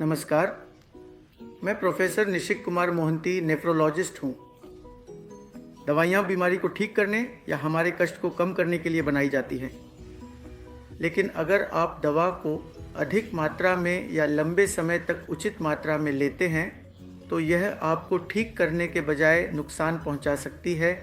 नमस्कार। मैं professor निशिक Kumar Mohanty nephrologist हूँ। दवाइयाँ बीमारी को ठीक करने या हमारे कष्ट को कम करने के लिए बनाई जाती हैं, लेकिन अगर आप दवा को अधिक मात्रा में या लंबे समय तक उचित मात्रा में लेते हैं तो यह आपको ठीक करने के बजाय नुकसान पहुंचा सकती है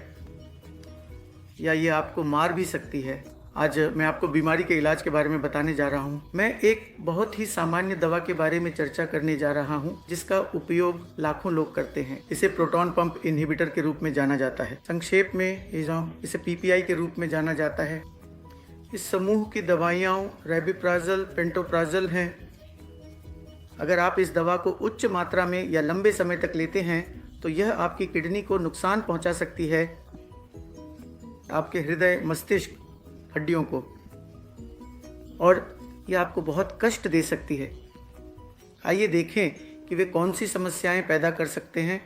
या ये आपको मार भी सकती है। आज मैं आपको बीमारी के इलाज के बारे में बताने जा रहा हूँ। मैं एक बहुत ही सामान्य दवा के बारे में चर्चा करने जा रहा हूँ जिसका उपयोग लाखों लोग करते हैं। इसे प्रोटॉन पंप इनहिबिटर के रूप में जाना जाता है। संक्षेप में इसे पीपीआई के रूप में जाना जाता है। इस समूह की दवाइयाँ रेबिप्राजल, पेंटोप्राजल हैं। अगर आप इस दवा को उच्च मात्रा में या लंबे समय तक लेते हैं तो यह आपकी किडनी को नुकसान पहुंचा सकती है, आपके हृदय, मस्तिष्क, हड्डियों को, और यह आपको बहुत कष्ट दे सकती है। आइए देखें कि वे कौन सी समस्याएं पैदा कर सकते हैं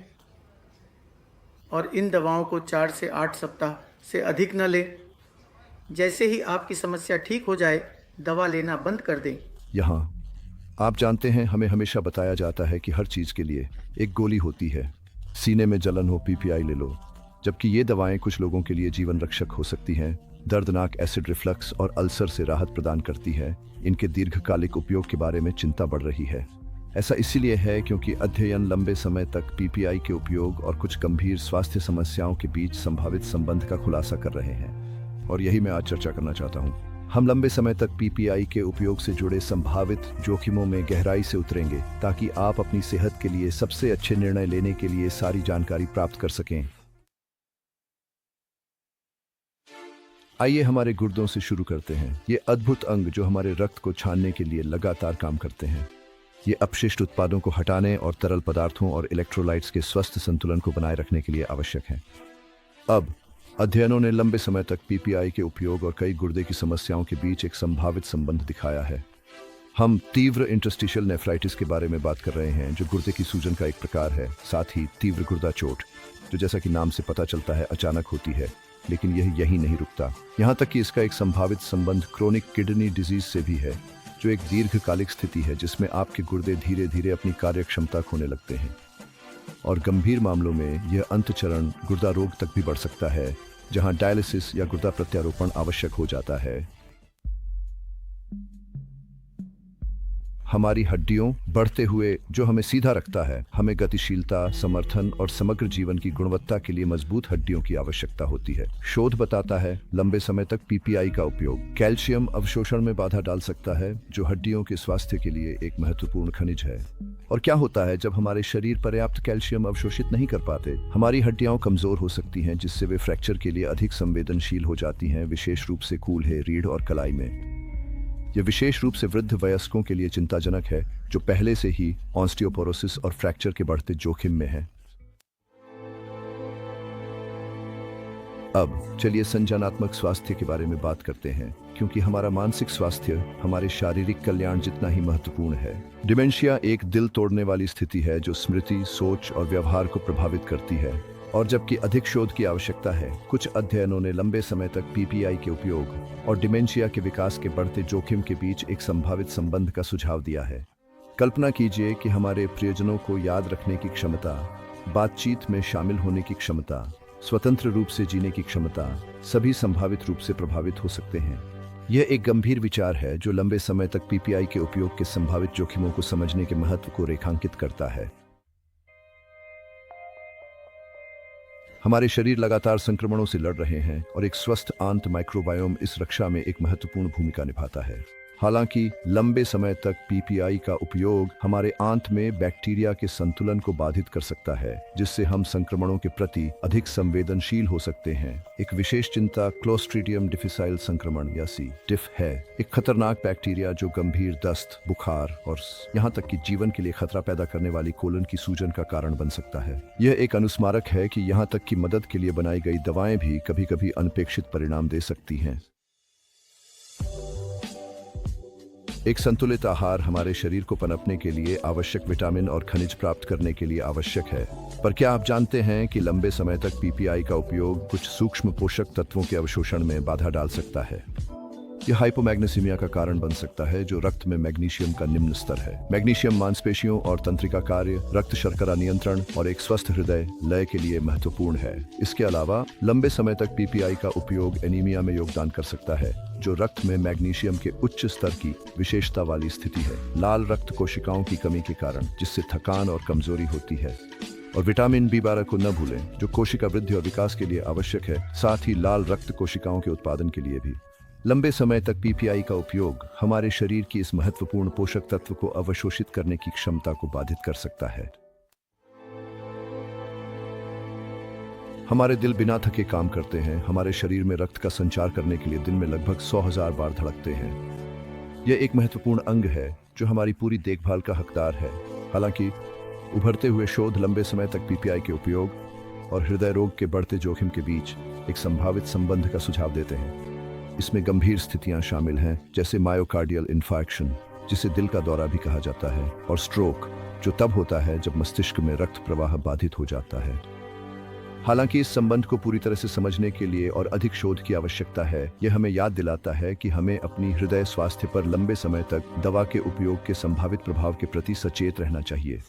और इन दवाओं को 4 से 8 सप्ताह से अधिक न लें। जैसे ही आपकी समस्या ठीक हो जाए, दवा लेना बंद कर दें। यहाँ आप जानते हैं, हमें हमेशा बताया जाता है कि हर चीज़ के लिए एक गोली होती है। सीने में जलन हो, पीपीआई ले लो, जबकि ये दवाएं कुछ लोगों के लिए जीवन रक्षक हो सकती हैं। दर्दनाक एसिड रिफ्लक्स और अल्सर से राहत प्रदान करती है। इनके दीर्घकालिक उपयोग के बारे में चिंता बढ़ रही है। ऐसा इसीलिए है क्योंकि अध्ययन लंबे समय तक पीपीआई के उपयोग और कुछ गंभीर स्वास्थ्य समस्याओं के बीच संभावित संबंध का खुलासा कर रहे हैं, और यही मैं आज चर्चा करना चाहता हूँ। हम लंबे समय तक पीपीआई के उपयोग से जुड़े संभावित जोखिमों में गहराई से उतरेंगे ताकि आप अपनी सेहत के लिए सबसे अच्छे निर्णय लेने के लिए सारी जानकारी प्राप्त कर सकें। आइए हमारे गुर्दों से शुरू करते हैं। ये अद्भुत अंग जो हमारे रक्त को छानने के लिए लगातार काम करते हैं। ये अपशिष्ट उत्पादों को हटाने और तरल पदार्थों और इलेक्ट्रोलाइट्स के स्वस्थ संतुलन को बनाए रखने के लिए आवश्यक हैं। अब अध्ययनों ने लंबे समय तक पीपीआई के उपयोग और कई गुर्दे की समस्याओं के बीच एक संभावित संबंध दिखाया है। हम तीव्र इंटरस्टिशियल नेफ्राइटिस के बारे में बात कर रहे हैं, जो गुर्दे की सूजन का एक प्रकार है। साथ ही तीव्र गुर्दा चोट, जो जैसा कि नाम से पता चलता है अचानक होती है, लेकिन यह यहीं नहीं रुकता। यहाँ तक कि इसका एक संभावित संबंध क्रोनिक किडनी डिजीज से भी है, जो एक दीर्घकालिक स्थिति है जिसमें आपके गुर्दे धीरे धीरे अपनी कार्यक्षमता खोने लगते हैं, और गंभीर मामलों में यह अंतचरण गुर्दा रोग तक भी बढ़ सकता है, जहाँ डायलिसिस या गुर्दा प्रत्यारोपण आवश्यक हो जाता है। हमारी हड्डियों बढ़ते हुए जो हमें सीधा रखता है। हमें गतिशीलता, समर्थन और समग्र जीवन की गुणवत्ता के लिए मजबूत हड्डियों की आवश्यकता होती है। शोध बताता है लंबे समय तक पीपीआई का उपयोग कैल्शियम अवशोषण में बाधा डाल सकता है, जो हड्डियों के स्वास्थ्य के लिए एक महत्वपूर्ण खनिज है। और क्या होता है जब हमारे शरीर पर्याप्त कैल्शियम अवशोषित नहीं कर पाते? हमारी हड्डियां कमजोर हो सकती हैं, जिससे वे फ्रैक्चर के लिए अधिक संवेदनशील हो जाती हैं, विशेष रूप से कूल्हे, रीढ़ और कलाई में। यह विशेष रूप से वृद्ध वयस्कों के लिए चिंताजनक है, जो पहले से ही ऑस्टियोपोरोसिस और फ्रैक्चर के बढ़ते जोखिम में हैं। अब चलिए संज्ञानात्मक स्वास्थ्य के बारे में बात करते हैं, क्योंकि हमारा मानसिक स्वास्थ्य हमारे शारीरिक कल्याण जितना ही महत्वपूर्ण है। डिमेंशिया एक दिल तोड़ने वाली स्थिति है जो स्मृति, सोच और व्यवहार को प्रभावित करती है, और जबकि अधिक शोध की आवश्यकता है, कुछ अध्ययनों ने लंबे समय तक पीपीआई के उपयोग और डिमेंशिया के विकास के बढ़ते जोखिम के बीच एक संभावित संबंध का सुझाव दिया है। कल्पना कीजिए कि हमारे प्रियजनों को याद रखने की क्षमता, बातचीत में शामिल होने की क्षमता, स्वतंत्र रूप से जीने की क्षमता, सभी संभावित रूप से प्रभावित हो सकते हैं। यह एक गंभीर विचार है जो लंबे समय तक पीपीआई के उपयोग के संभावित जोखिमों को समझने के महत्व को रेखांकित करता है। हमारे शरीर लगातार संक्रमणों से लड़ रहे हैं, और एक स्वस्थ आंत माइक्रोबायोम इस रक्षा में एक महत्वपूर्ण भूमिका निभाता है। हालांकि लंबे समय तक पीपीआई का उपयोग हमारे आंत में बैक्टीरिया के संतुलन को बाधित कर सकता है, जिससे हम संक्रमणों के प्रति अधिक संवेदनशील हो सकते हैं। एक विशेष चिंता क्लोस्ट्रीडियम डिफिसाइल संक्रमण या डिफ है, एक खतरनाक बैक्टीरिया जो गंभीर दस्त, बुखार और यहाँ तक कि जीवन के लिए खतरा पैदा करने वाली कोलन की सूजन का कारण बन सकता है। यह एक अनुस्मारक है कि यहाँ तक कि मदद के लिए बनाई गई दवाएं भी कभी-कभी अनपेक्षित परिणाम दे सकती हैं। एक संतुलित आहार हमारे शरीर को पनपने के लिए आवश्यक विटामिन और खनिज प्राप्त करने के लिए आवश्यक है। पर क्या आप जानते हैं कि लंबे समय तक पीपीआई का उपयोग कुछ सूक्ष्म पोषक तत्वों के अवशोषण में बाधा डाल सकता है? यह हाइपोमैग्नीसीमिया का कारण बन सकता है, जो रक्त में मैग्नीशियम का निम्न स्तर है। मैग्नीशियम मांसपेशियों और तंत्रिका कार्य, रक्त शर्करा नियंत्रण और एक स्वस्थ हृदय लय के लिए महत्वपूर्ण है। इसके अलावा लंबे समय तक पीपीआई का उपयोग एनीमिया में योगदान कर सकता है, जो रक्त में मैग्नीशियम के उच्च स्तर की विशेषता वाली स्थिति है। लाल रक्त कोशिकाओं की कमी के कारण, जिससे थकान और कमजोरी होती है। और विटामिन B12 को न भूलें, जो कोशिका वृद्धि और विकास के लिए आवश्यक है, साथ ही लाल रक्त कोशिकाओं के उत्पादन के लिए भी। लंबे समय तक पीपीआई का उपयोग हमारे शरीर की इस महत्वपूर्ण पोषक तत्व को अवशोषित करने की क्षमता को बाधित कर सकता है। हमारे दिल बिना थके काम करते हैं। हमारे शरीर में रक्त का संचार करने के लिए दिन में लगभग 100,000 बार धड़कते हैं। यह एक महत्वपूर्ण अंग है जो हमारी पूरी देखभाल का हकदार है। हालांकि उभरते हुए शोध लंबे समय तक पीपीआई के उपयोग और हृदय रोग के बढ़ते जोखिम के बीच एक संभावित संबंध का सुझाव देते हैं। इसमें गंभीर स्थितियां शामिल हैं, जैसे मायोकार्डियल इन्फार्क्शन, जिसे दिल का दौरा भी कहा जाता है, और स्ट्रोक, जो तब होता है जब मस्तिष्क में रक्त प्रवाह बाधित हो जाता है। हालांकि इस संबंध को पूरी तरह से समझने के लिए और अधिक शोध की आवश्यकता है। यह हमें याद दिलाता है कि हमें अपनी हृदय स्वास्थ्य पर लंबे समय तक दवा के उपयोग के संभावित प्रभाव के प्रति सचेत रहना चाहिए।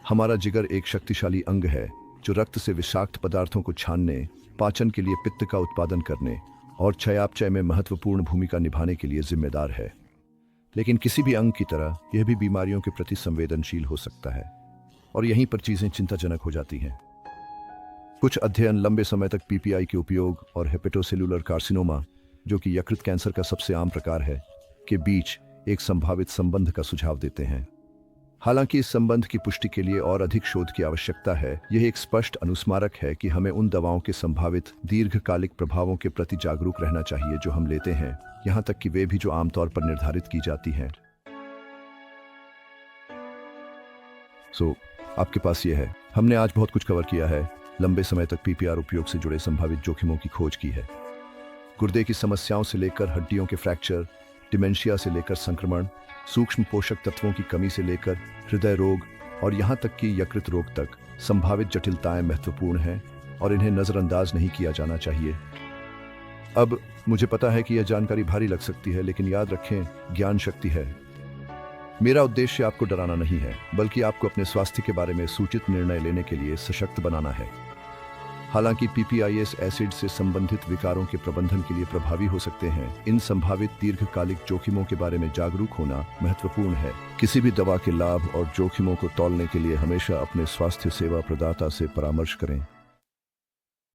हमारा जिगर एक शक्तिशाली अंग है जो रक्त से विषाक्त पदार्थों को छानने, पाचन के लिए पित्त का उत्पादन करने और चयापचय में महत्वपूर्ण भूमिका निभाने के लिए जिम्मेदार है। लेकिन किसी भी अंग की तरह यह भी बीमारियों के प्रति संवेदनशील हो सकता है, और यहीं पर चीजें चिंताजनक हो जाती हैं। कुछ अध्ययन लंबे समय तक पीपीआई के उपयोग और हेपेटोसेलुलर कार्सिनोमा, जो कि यकृत कैंसर का सबसे आम प्रकार है, के बीच एक संभावित संबंध का सुझाव देते हैं। हालांकि इस संबंध की पुष्टि के लिए और अधिक शोध की आवश्यकता है। यह एक स्पष्ट अनुस्मारक है कि हमें उन दवाओं के संभावित दीर्घकालिक प्रभावों के प्रति जागरूक रहना चाहिए जो हम लेते हैं, यहां तक कि वे भी जो आमतौर पर निर्धारित की जाती हैं। आपके पास यह है। हमने आज बहुत कुछ कवर किया है। लंबे समय तक पीपीआर उपयोग से जुड़े संभावित जोखिमों की खोज की है। गुर्दे की समस्याओं से लेकर हड्डियों के फ्रैक्चर, डिमेंशिया से लेकर संक्रमण, सूक्ष्म पोषक तत्वों की कमी से लेकर हृदय रोग और यहाँ तक कि यकृत रोग तक संभावित जटिलताएं महत्वपूर्ण हैं और इन्हें नजरअंदाज नहीं किया जाना चाहिए। अब मुझे पता है कि यह जानकारी भारी लग सकती है, लेकिन याद रखें, ज्ञान शक्ति है। मेरा उद्देश्य आपको डराना नहीं है, बल्कि आपको अपने स्वास्थ्य के बारे में सूचित निर्णय लेने के लिए सशक्त बनाना है। हालांकि पीपीआईएस एसिड से संबंधित विकारों के प्रबंधन के लिए प्रभावी हो सकते हैं, इन संभावित दीर्घकालिक जोखिमों के बारे में जागरूक होना महत्वपूर्ण है। किसी भी दवा के लाभ और जोखिमों को तौलने के लिए हमेशा अपने स्वास्थ्य सेवा प्रदाता से परामर्श करें।